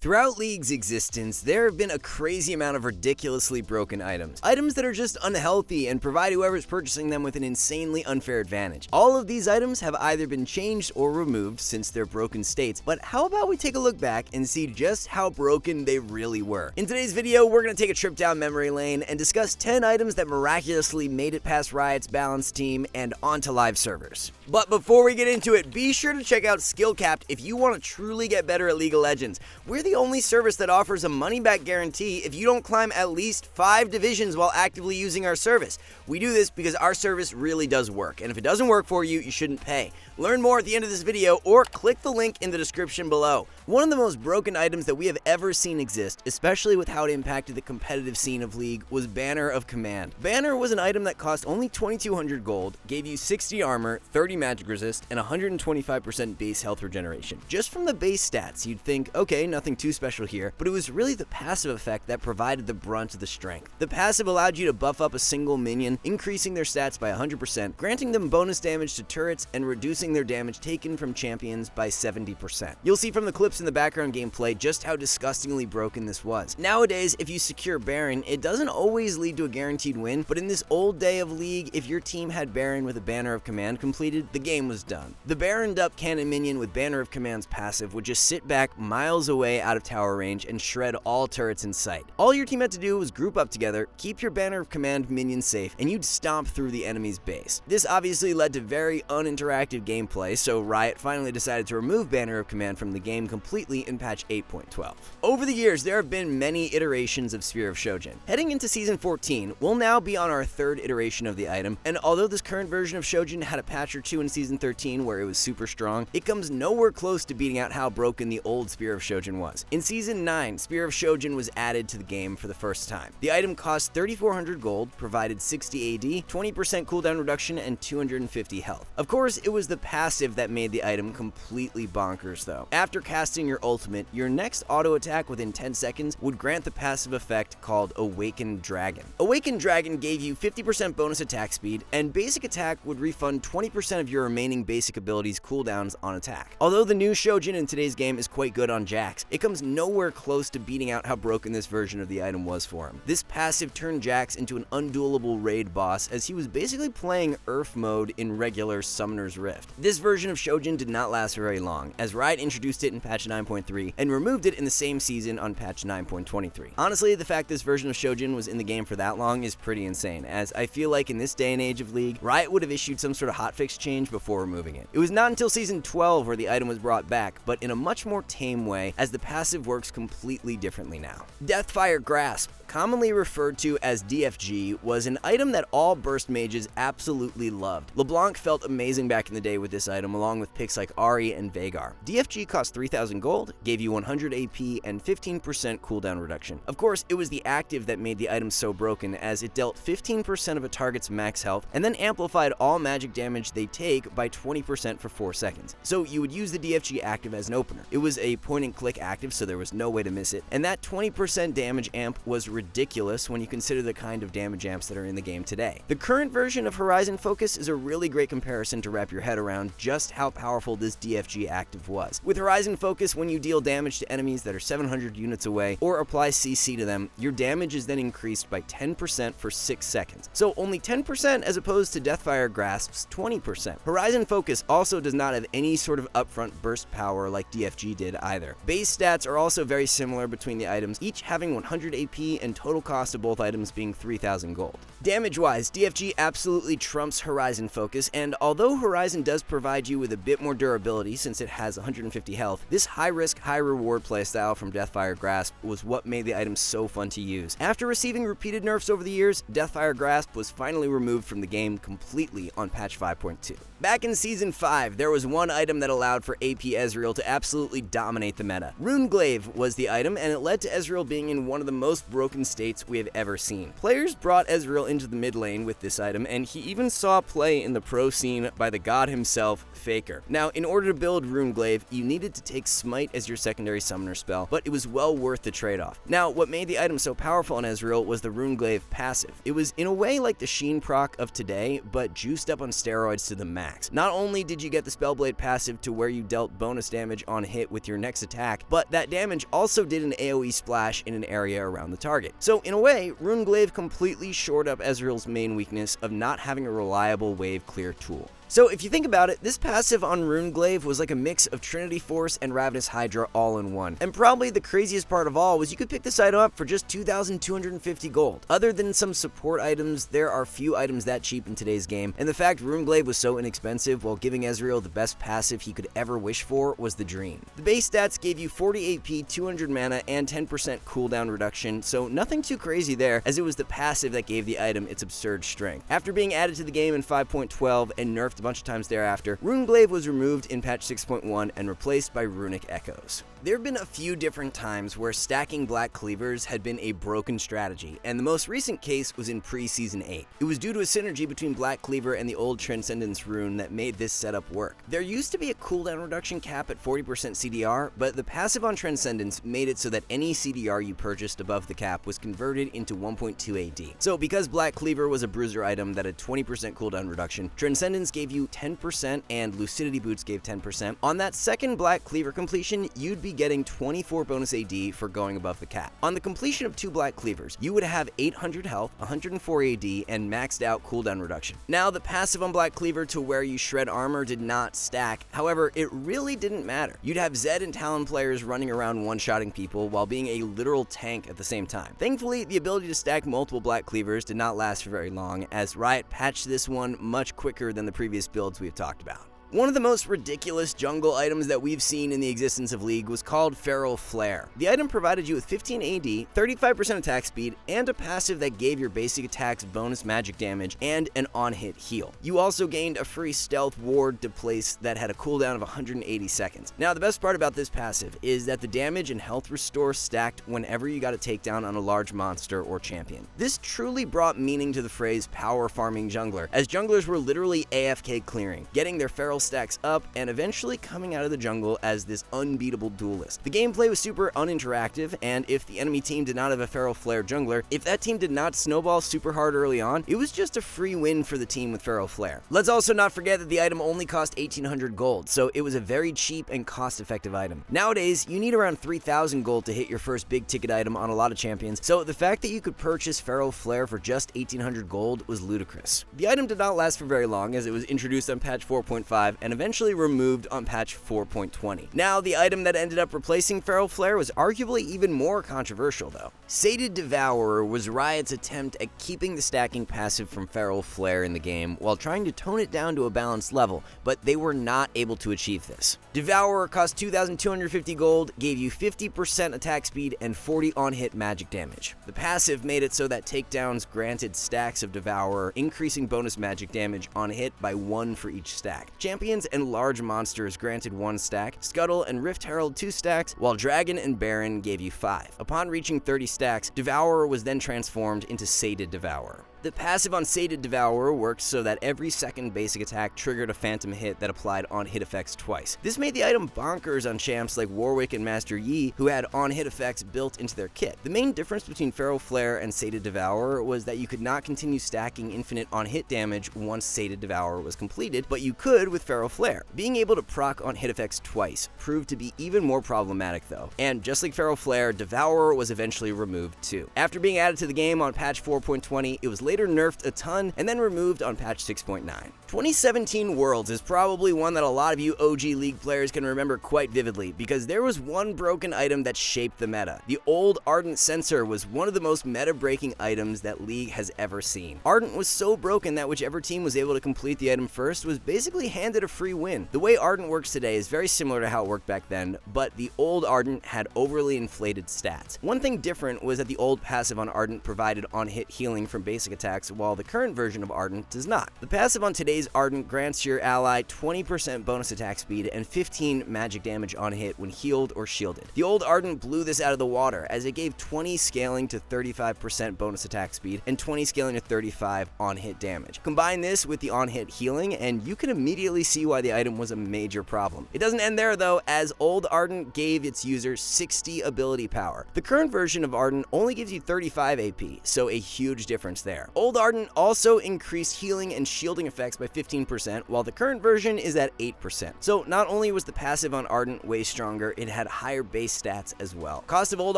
Throughout League's existence, there have been a crazy amount of ridiculously broken items. Items that are just unhealthy and provide whoever's purchasing them with an insanely unfair advantage. All of these items have either been changed or removed since their broken states, but how about we take a look back and see just how broken they really were. In today's video, we're going to take a trip down memory lane and discuss 10 items that miraculously made it past Riot's balance team and onto live servers. But before we get into it, be sure to check out Skill Capped if you want to truly get better at League of Legends. We're the only service that offers a money-back guarantee if you don't climb at least 5 divisions while actively using our service. We do this because our service really does work, and if it doesn't work for you, you shouldn't pay. Learn more at the end of this video or click the link in the description below. One of the most broken items that we have ever seen exist, especially with how it impacted the competitive scene of League, was Banner of Command. Banner was an item that cost only 2200 gold, gave you 60 armor, 30 magic resist, and 125% base health regeneration. Just from the base stats, you'd think, okay, nothing too special here, but it was really the passive effect that provided the brunt of the strength. The passive allowed you to buff up a single minion, increasing their stats by 100%, granting them bonus damage to turrets, and reducing their damage taken from champions by 70%. You'll see from the clips in the background gameplay just how disgustingly broken this was. Nowadays, if you secure Baron, it doesn't always lead to a guaranteed win, but in this old day of League, if your team had Baron with a Banner of Command completed, the game was done. The Baroned up cannon minion with Banner of Command's passive would just sit back miles away out of tower range and shred all turrets in sight. All your team had to do was group up together, keep your Banner of Command minion safe, and you'd stomp through the enemy's base. This obviously led to very uninteractive gameplay, so Riot finally decided to remove Banner of Command from the game completely in patch 8.12. Over the years, there have been many iterations of Spear of Shojin. Heading into Season 14, we'll now be on our 3rd iteration of the item, and although this current version of Shojin had a patch or two in Season 13 where it was super strong, it comes nowhere close to beating out how broken the old Spear of Shojin was. In Season 9, Spear of Shojin was added to the game for the first time. The item cost 3400 gold, provided 60 AD, 20% cooldown reduction, and 250 health. Of course, it was the passive that made the item completely bonkers though. After casting your ultimate, your next auto attack within 10 seconds would grant the passive effect called Awakened Dragon. Awakened Dragon gave you 50% bonus attack speed, and basic attack would refund 20% of your remaining basic abilities cooldowns on attack. Although the new Shojin in today's game is quite good on Jax, it comes nowhere close to beating out how broken this version of the item was for him. This passive turned Jax into an unduelable raid boss as he was basically playing Earth mode in regular Summoner's Rift. This version of Shojin did not last for very long, as Riot introduced it in patch 9.3 and removed it in the same season on patch 9.23. Honestly, the fact this version of Shojin was in the game for that long is pretty insane, as I feel like in this day and age of League, Riot would have issued some sort of hotfix change before removing it. It was not until Season 12 where the item was brought back, but in a much more tame way, as the passive works completely differently now. Deathfire Grasp, commonly referred to as DFG, was an item that all burst mages absolutely loved. LeBlanc felt amazing back in the day with this item, along with picks like Ahri and Veigar. DFG cost 3000 gold, gave you 100 AP, and 15% cooldown reduction. Of course, it was the active that made the item so broken, as it dealt 15% of a target's max health, and then amplified all magic damage they take by 20% for 4 seconds. So you would use the DFG active as an opener. It was a point-and-click active, so there was no way to miss it, and that 20% damage amp was ridiculous when you consider the kind of damage amps that are in the game today. The current version of Horizon Focus is a really great comparison to wrap your head around just how powerful this DFG active was. With Horizon Focus, when you deal damage to enemies that are 700 units away or apply CC to them, your damage is then increased by 10% for 6 seconds. So only 10% as opposed to Deathfire Grasp's 20%. Horizon Focus also does not have any sort of upfront burst power like DFG did either. Base stats are also very similar between the items, each having 100 AP and total cost of both items being 3000 gold. Damage-wise, DFG absolutely trumps Horizon Focus, and although Horizon does provide you with a bit more durability since it has 150 health, this high-risk, high-reward playstyle from Deathfire Grasp was what made the item so fun to use. After receiving repeated nerfs over the years, Deathfire Grasp was finally removed from the game completely on patch 5.2. Back in Season 5, there was one item that allowed for AP Ezreal to absolutely dominate the meta. Runeglaive was the item, and it led to Ezreal being in one of the most broken states we have ever seen. Players brought Ezreal into the mid lane with this item, and he even saw play in the pro scene by the god himself, himself, Faker. Now, in order to build Runeglaive, you needed to take Smite as your secondary summoner spell, but it was well worth the trade-off. Now, what made the item so powerful on Ezreal was the Runeglaive passive. It was in a way like the Sheen proc of today, but juiced up on steroids to the max. Not only did you get the Spellblade passive to where you dealt bonus damage on hit with your next attack, but that damage also did an AoE splash in an area around the target. So in a way, Runeglaive completely shored up Ezreal's main weakness of not having a reliable wave clear tool. So if you think about it, this passive on Runeglaive was like a mix of Trinity Force and Ravenous Hydra all in one. And probably the craziest part of all was you could pick this item up for just 2,250 gold. Other than some support items, there are few items that cheap in today's game, and the fact Runeglaive was so inexpensive while giving Ezreal the best passive he could ever wish for was the dream. The base stats gave you 40 AP, 200 mana, and 10% cooldown reduction, so nothing too crazy there, as it was the passive that gave the item its absurd strength. After being added to the game in 5.12 and nerfed a bunch of times thereafter, Runeglaive was removed in patch 6.1 and replaced by Runic Echoes. There have been a few different times where stacking black cleavers had been a broken strategy, and the most recent case was in pre-Season 8. It was due to a synergy between Black Cleaver and the old Transcendence rune that made this setup work. There used to be a cooldown reduction cap at 40% CDR, but the passive on Transcendence made it so that any CDR you purchased above the cap was converted into 1.2 AD. So because Black Cleaver was a bruiser item that had 20% cooldown reduction, Transcendence gave you 10% and Lucidity Boots gave 10%. On that second Black Cleaver completion, you'd be getting 24 bonus AD for going above the cap. On the completion of 2 Black Cleavers, you would have 800 health, 104 AD, and maxed out cooldown reduction. Now, the passive on Black Cleaver to where you shred armor did not stack. However, it really didn't matter. You'd have Zed and Talon players running around one-shotting people while being a literal tank at the same time. Thankfully, the ability to stack multiple Black Cleavers did not last for very long, as Riot patched this one much quicker than the previous builds we've talked about. One of the most ridiculous jungle items that we've seen in the existence of League was called Feral Flare. The item provided you with 15 AD, 35% attack speed, and a passive that gave your basic attacks bonus magic damage and an on-hit heal. You also gained a free stealth ward to place that had a cooldown of 180 seconds. Now, the best part about this passive is that the damage and health restore stacked whenever you got a takedown on a large monster or champion. This truly brought meaning to the phrase power farming jungler, as junglers were literally AFK clearing, getting their feral stacks up, and eventually coming out of the jungle as this unbeatable duelist. The gameplay was super uninteractive, and if the enemy team did not have a Feral Flare jungler, if that team did not snowball super hard early on, it was just a free win for the team with Feral Flare. Let's also not forget that the item only cost 1,800 gold, so it was a very cheap and cost-effective item. Nowadays, you need around 3,000 gold to hit your first big ticket item on a lot of champions, so the fact that you could purchase Feral Flare for just 1,800 gold was ludicrous. The item did not last for very long, as it was introduced on patch 4.5 and eventually removed on patch 4.20. Now, the item that ended up replacing Feral Flare was arguably even more controversial though. Sated Devourer was Riot's attempt at keeping the stacking passive from Feral Flare in the game while trying to tone it down to a balanced level, but they were not able to achieve this. Devourer cost 2,250 gold, gave you 50% attack speed and 40 on-hit magic damage. The passive made it so that takedowns granted stacks of Devourer, increasing bonus magic damage on hit by 1 for each stack. Champions and large monsters granted 1 stack, Scuttle and Rift Herald 2 stacks, while Dragon and Baron gave you 5. Upon reaching 30 stacks, Devourer was then transformed into Sated Devourer. The passive on Sated Devourer worked so that every second basic attack triggered a phantom hit that applied on-hit effects twice. This made the item bonkers on champs like Warwick and Master Yi, who had on-hit effects built into their kit. The main difference between Feral Flare and Sated Devourer was that you could not continue stacking infinite on-hit damage once Sated Devourer was completed, but you could with Feral Flare. Being able to proc on-hit effects twice proved to be even more problematic though, and just like Feral Flare, Devourer was eventually removed too. After being added to the game on patch 4.20, it was later nerfed a ton and then removed on patch 6.9. 2017 Worlds is probably one that a lot of you OG League players can remember quite vividly, because there was one broken item that shaped the meta. The old Ardent Censer was one of the most meta-breaking items that League has ever seen. Ardent was so broken that whichever team was able to complete the item first was basically handed a free win. The way Ardent works today is very similar to how it worked back then, but the old Ardent had overly inflated stats. One thing different was that the old passive on Ardent provided on-hit healing from basic attacks, while the current version of Ardent does not. The passive on today's Ardent grants your ally 20% bonus attack speed and 15 magic damage on hit when healed or shielded. The old Ardent blew this out of the water, as it gave 20 scaling to 35% bonus attack speed and 20 scaling to 35 on-hit damage. Combine this with the on-hit healing, and you can immediately see why the item was a major problem. It doesn't end there though, as old Ardent gave its users 60 ability power. The current version of Ardent only gives you 35 AP, so a huge difference there. Old Ardent also increased healing and shielding effects by 15%, while the current version is at 8%. So not only was the passive on Ardent way stronger, it had higher base stats as well. Cost of old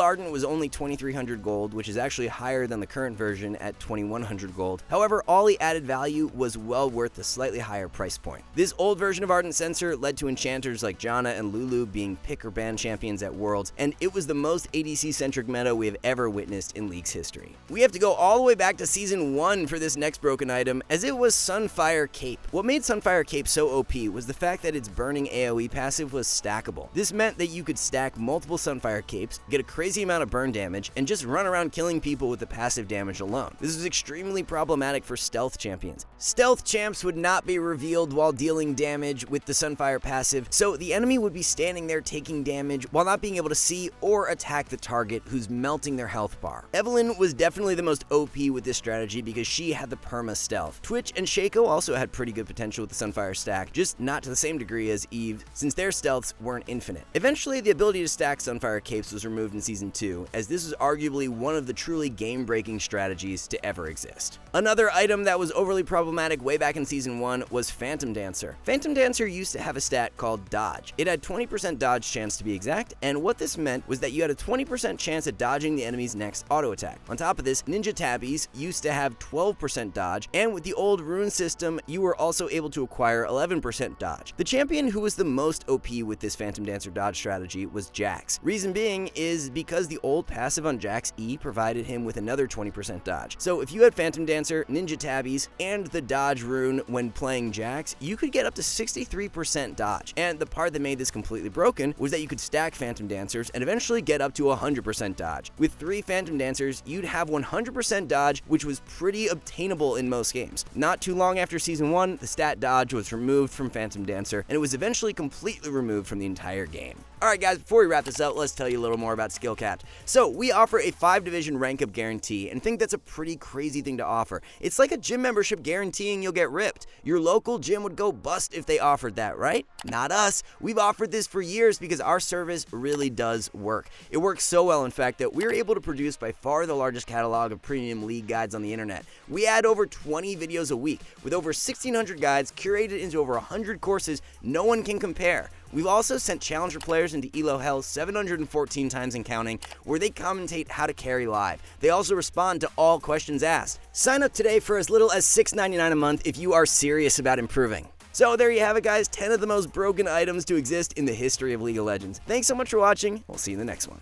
Ardent was only 2,300 gold, which is actually higher than the current version at 2,100 gold. However, all the added value was well worth the slightly higher price point. This old version of Ardent Censer led to enchanters like Janna and Lulu being pick or ban champions at Worlds, and it was the most ADC-centric meta we have ever witnessed in League's history. We have to go all the way back to Season 1 for this next broken item, as it was Sunfire Cape. What made Sunfire Cape so OP was the fact that its burning AoE passive was stackable. This meant that you could stack multiple Sunfire Capes, get a crazy amount of burn damage, and just run around killing people with the passive damage alone. This was extremely problematic for stealth champions. Stealth champs would not be revealed while dealing damage with the Sunfire passive, so the enemy would be standing there taking damage while not being able to see or attack the target who's melting their health bar. Evelynn was definitely the most OP with this strategy because she had the perma stealth. Twitch and Shaco also had pretty good potential with the Sunfire stack, just not to the same degree as Eve, since their stealths weren't infinite. Eventually, the ability to stack Sunfire Capes was removed in Season 2, as this was arguably one of the truly game-breaking strategies to ever exist. Another item that was overly problematic way back in Season 1 was Phantom Dancer. Phantom Dancer used to have a stat called Dodge. It had 20% dodge chance to be exact, and what this meant was that you had a 20% chance at dodging the enemy's next auto attack. On top of this, Ninja Tabbies used to have 12% dodge, and with the old rune system, you were also able to acquire 11% dodge. The champion who was the most OP with this Phantom Dancer dodge strategy was Jax. Reason being is because the old passive on Jax E provided him with another 20% dodge. So if you had Phantom Dancer, Ninja Tabbies, and the dodge rune when playing Jax, you could get up to 63% dodge. And the part that made this completely broken was that you could stack Phantom Dancers and eventually get up to 100% dodge. With 3 Phantom Dancers, you'd have 100% dodge, which was pretty obtainable in most games. Not too long after Season 1, the stat dodge was removed from Phantom Dancer, and it was eventually completely removed from the entire game. Alright guys, before we wrap this up, let's tell you a little more about Skill Capped. So, we offer a 5-division rank up guarantee, and think that's a pretty crazy thing to offer. It's like a gym membership guaranteeing you'll get ripped. Your local gym would go bust if they offered that, right? Not us. We've offered this for years because our service really does work. It works so well, in fact, that we're able to produce by far the largest catalog of premium league guides on the internet. We add over 20 videos a week, with over 1,600 guides curated into over 100 courses no one can compare. We've also sent Challenger players into ELO Hell 714 times and counting, where they commentate how to carry live. They also respond to all questions asked. Sign up today for as little as $6.99 a month if you are serious about improving. So there you have it guys, 10 of the most broken items to exist in the history of League of Legends. Thanks so much for watching, we'll see you in the next one.